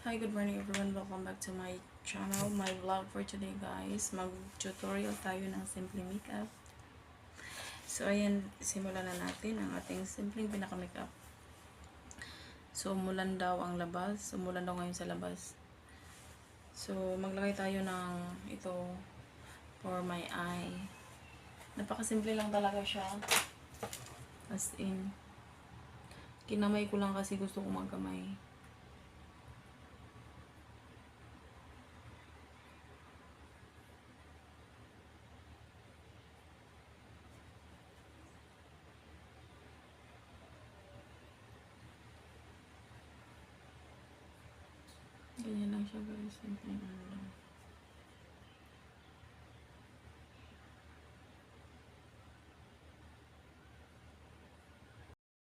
Hi, good morning everyone. Welcome back to my channel, my vlog for today guys. Mag-tutorial tayo ng simple makeup. So ayan, simulan na natin ang ating simpleng pinaka-makeup. So umulan daw ang labas. Umulan daw ngayon sa labas. So maglagay tayo ng ito for my eye. Napakasimple lang talaga siya. As in, kinamay ko lang kasi gusto ko magkamay. Ganyan lang siya guys. Simple lang.